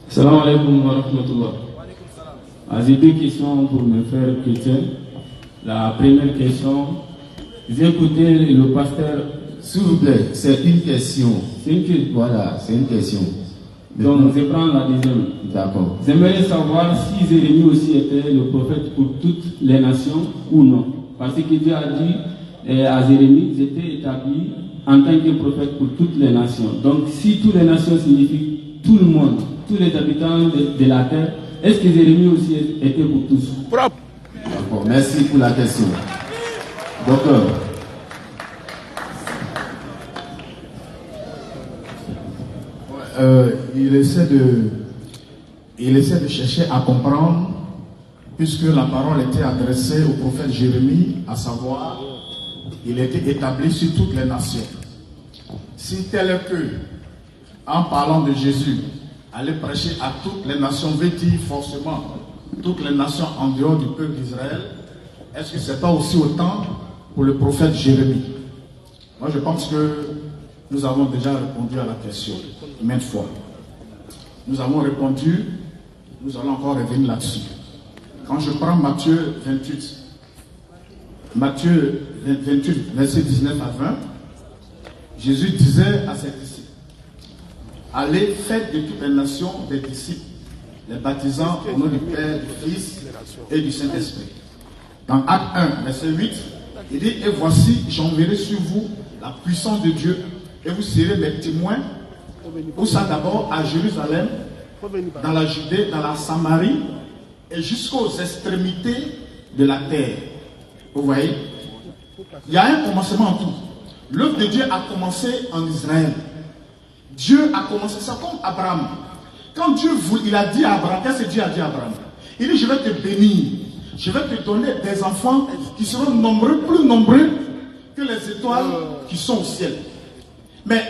Salam alaikum wa rahmatullah. J'ai deux questions pour mes frères chrétiens. La première question, j'ai écouté le pasteur. S'il vous plaît, c'est une question. C'est une question. Voilà, c'est une question. Donc je prends la deuxième. D'accord. J'aimerais savoir si Jérémie aussi était le prophète pour toutes les nations ou non. Parce que Dieu a dit à Jérémie, j'étais établi en tant que prophète pour toutes les nations. Donc si toutes les nations signifient tout le monde, tous les habitants de la terre, est-ce que Jérémie aussi était pour tous? Propre. D'accord, merci pour la question. Docteur. Il essaie de chercher à comprendre, puisque la parole était adressée au prophète Jérémie, à savoir, il était établi sur toutes les nations. Si tel est que, en parlant de Jésus, aller prêcher à toutes les nations, veut dire forcément toutes les nations en dehors du peuple d'Israël, est-ce que ce n'est pas aussi autant pour le prophète Jérémie? Moi, je pense que nous avons déjà répondu à la question maintes fois. Nous avons répondu, nous allons encore revenir là-dessus. Quand je prends Matthieu 28, verset 19 à 20, Jésus disait à ses disciples, allez, faites de toutes les nations des disciples, les baptisant au nom du Père, du Fils et du Saint-Esprit. Dans Acte 1, verset 8, il dit, et voici, j'enverrai sur vous la puissance de Dieu, et vous serez mes témoins, où ça d'abord à Jérusalem, dans la Judée, dans la Samarie, et jusqu'aux extrémités de la terre. Vous voyez? Il y a un commencement en tout. L'œuvre de Dieu a commencé en Israël. Dieu a commencé ça comme Abraham. Quand Dieu voulait, il a dit à Abraham, qu'est-ce que Dieu a dit à Abraham? Il dit, je vais te bénir. Je vais te donner des enfants qui seront nombreux, plus nombreux que les étoiles qui sont au ciel. Mais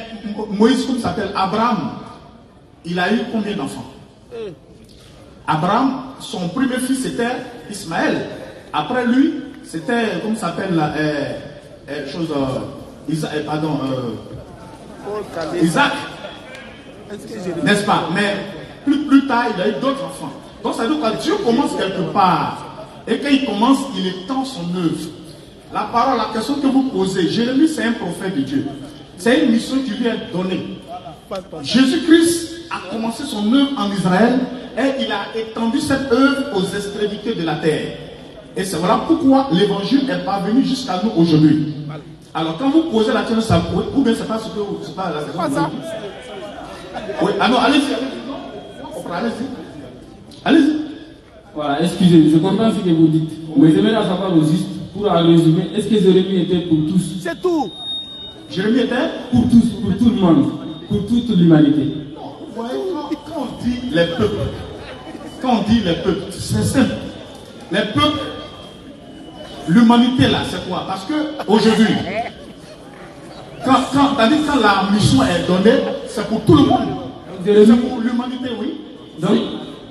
Moïse, comme s'appelle Abraham, il a eu combien d'enfants? Abraham, son premier fils c'était Ismaël. Après lui, c'était, comme s'appelle Isaac. N'est-ce pas? Mais plus tard, il a eu d'autres enfants. Donc ça veut dire que Dieu commence quelque part. Et quand il commence, il étend son œuvre. La parole, la question que vous posez, Jérémie c'est un prophète de Dieu. C'est une mission qui lui est donnée. Jésus-Christ a commencé son œuvre en Israël et il a étendu cette œuvre aux extrémités de la terre. Et c'est voilà pourquoi l'évangile est parvenu jusqu'à nous aujourd'hui. Alors quand vous posez la question, ça ou bien c'est pas ce que c'est pas la question. Ça. Oui, ah non, allez-y, allez-y. Voilà, excusez, je comprends ce que vous dites. Mais j'aimerais savoir au juste, pour résumer, est-ce que Jérémie était pour tous? C'est tout. Jérémie était pour tous, pour tout le monde, pour toute l'humanité. Non, vous voyez, quand on dit les peuples, c'est simple. Les peuples, l'humanité là, c'est quoi? Parce que aujourd'hui, quand la mission est donnée, c'est pour tout le monde. C'est pour l'humanité, oui.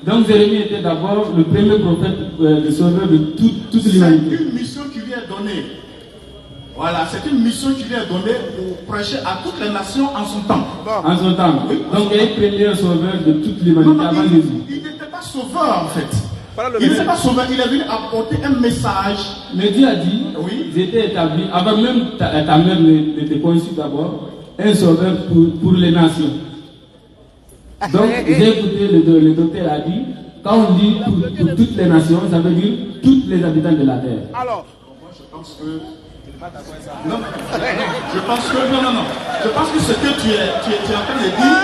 Donc Jérémie était d'abord le premier prophète, le sauveur de toute l'humanité. C'est une mission qui lui est donnée. Voilà, c'est une mission qui lui est donnée pour prêcher à toutes les nations en son temps. En son temps. Oui. Donc il est le premier sauveur de toute l'humanité avant Jésus. Il n'était pas sauveur en fait. Il n'était pas sauveur, il est venu apporter un message. Mais Dieu a dit, oui, j'étais établi, avant même ta mère n'était conçue d'abord, un sauveur pour les nations. Donc j'ai écouté, le docteur a dit, quand on dit pour toutes les nations, ça veut dire tous les habitants de la terre. Alors, moi je pense que... Non, je pense que je pense que ce que tu es en train de dire,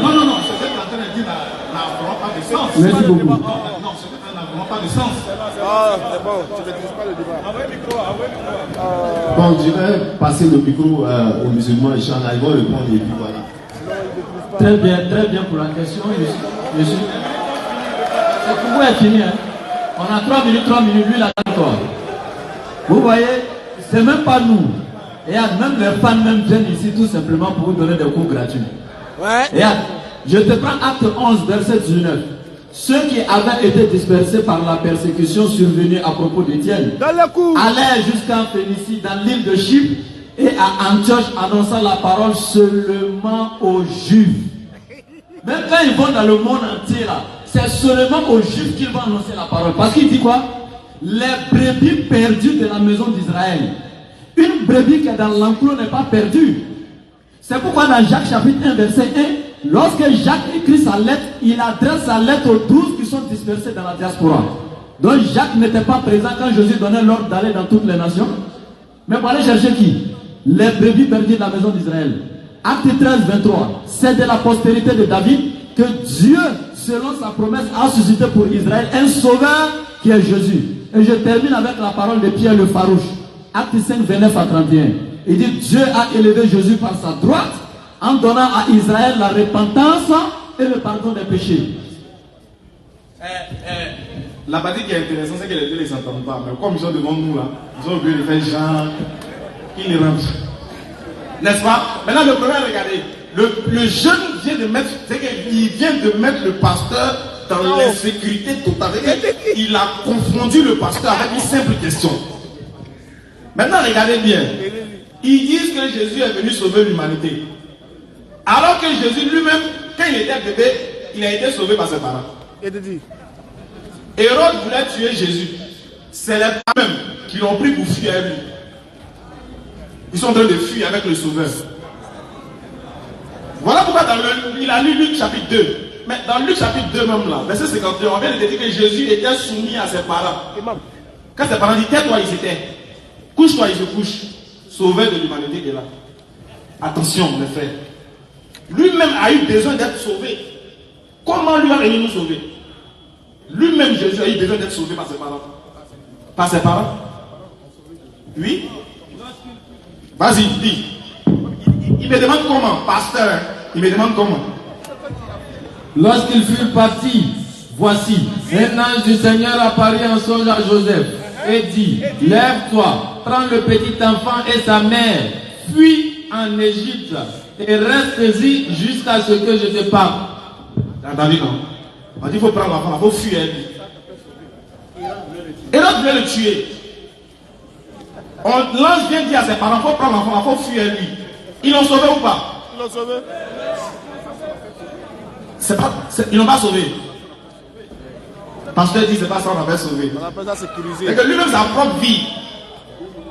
non, ce que tu es en train de dire n'a vraiment pas de sens. Merci beaucoup. Non, ce que tu n'a vraiment pas de sens. Ah, c'est bon, tu ne maîtrises pas le débat. Envoyez le micro. Bon, je vais passer le micro aux musulmans, Inch'Allah, ils vont répondre et puis voilà. Très bien pour la question. Monsieur. C'est pour vous est fini. Hein? On a 3 minutes, lui il a d'accord. Vous voyez, c'est même pas nous. Et même les fans même viennent ici tout simplement pour vous donner des cours gratuits. Ouais. Et je te prends acte 11, verset 19. Ceux qui avaient été dispersés par la persécution survenue à propos d'Étienne allaient jusqu'en Phénicie, dans l'île de Chypre, et à Antioche annonçant la parole seulement aux Juifs. Même quand ils vont dans le monde entier là, c'est seulement aux Juifs qu'ils vont annoncer la parole. Parce qu'il dit quoi? Les brebis perdues de la maison d'Israël. Une brebis qui est dans l'enclos n'est pas perdue. C'est pourquoi dans Jacques chapitre 1 verset 1, lorsque Jacques écrit sa lettre, il adresse sa lettre aux 12 qui sont dispersés dans la diaspora. Donc Jacques n'était pas présent quand Jésus donnait l'ordre d'aller dans toutes les nations. Mais pour aller chercher qui? Les brebis perdues de la maison d'Israël. Acte 13, 23. C'est de la postérité de David que Dieu, selon sa promesse, a suscité pour Israël un sauveur qui est Jésus. Et je termine avec la parole de Pierre le Farouche. Acte 5, 29 à 31. Il dit, Dieu a élevé Jésus par sa droite en donnant à Israël la repentance et le pardon des péchés. La partie qui est intéressante, c'est que les deux ne s'entendent pas. Mais comme ils sont devant nous là, ils ont oublié de faire genre, ils ne rentrent. N'est-ce pas? Maintenant, le problème, regardez. Le jeune vient de mettre, c'est qu'il vient de mettre le pasteur dans l'insécurité totale. Il a confondu le pasteur avec une simple question. Maintenant, regardez bien. Ils disent que Jésus est venu sauver l'humanité. Alors que Jésus lui-même, quand il était bébé, il a été sauvé par ses parents. Hérode voulait tuer Jésus. C'est les parents même qui l'ont pris pour fuir lui. Ils sont en train de fuir avec le sauveur. Voilà pourquoi il a lu Luc chapitre 2. Mais dans Luc chapitre 2 même là, verset 51, on vient de dire que Jésus était soumis à ses parents. Quand ses parents disent tais-toi, ils étaient. Couche-toi, ils se couchent. Sauveur de l'humanité est là. Attention mes frères. Lui-même a eu besoin d'être sauvé. Comment lui va venir nous sauver? Lui-même Jésus a eu besoin d'être sauvé par ses parents. Par ses parents? Oui. Vas-y, dis. Il me demande comment, pasteur. Il me demande comment. Lorsqu'ils furent partis, voici, un ange du Seigneur apparut en songe à Joseph et dit, lève-toi, prends le petit enfant et sa mère, fuis en Égypte et reste-y jusqu'à ce que je te parle. David, non. On dit qu'il faut prendre l'enfant, il faut fuir lui. Hérode voulait le tuer. L'ange vient dire à ses parents, il faut prendre l'enfant, il faut fuir lui. Ils l'ont sauvé ou pas? Ils l'ont sauvé. Ils l'ont pas sauvé. Pasteur dit c'est pas ça on avait sauvé. On appelle ça sécuriser. Et que lui-même sa propre vie,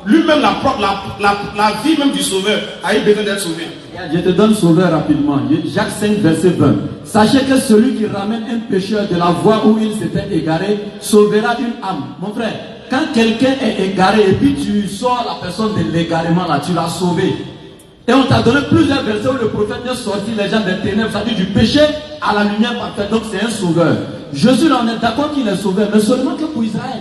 lui-même la vie même du sauveur a eu besoin d'être sauvé. Je te donne sauveur rapidement. Jacques 5 verset 20. Sachez que celui qui ramène un pécheur de la voie où il s'était égaré sauvera une âme. Mon frère, quand quelqu'un est égaré et puis tu sors la personne de l'égarement là, tu l'as sauvé. Et on t'a donné plusieurs versets où le prophète vient sortir les gens des ténèbres, c'est-à-dire du péché à la lumière parfaite. Donc c'est un sauveur. Jésus en est d'accord qu'il est sauveur, mais seulement que pour Israël.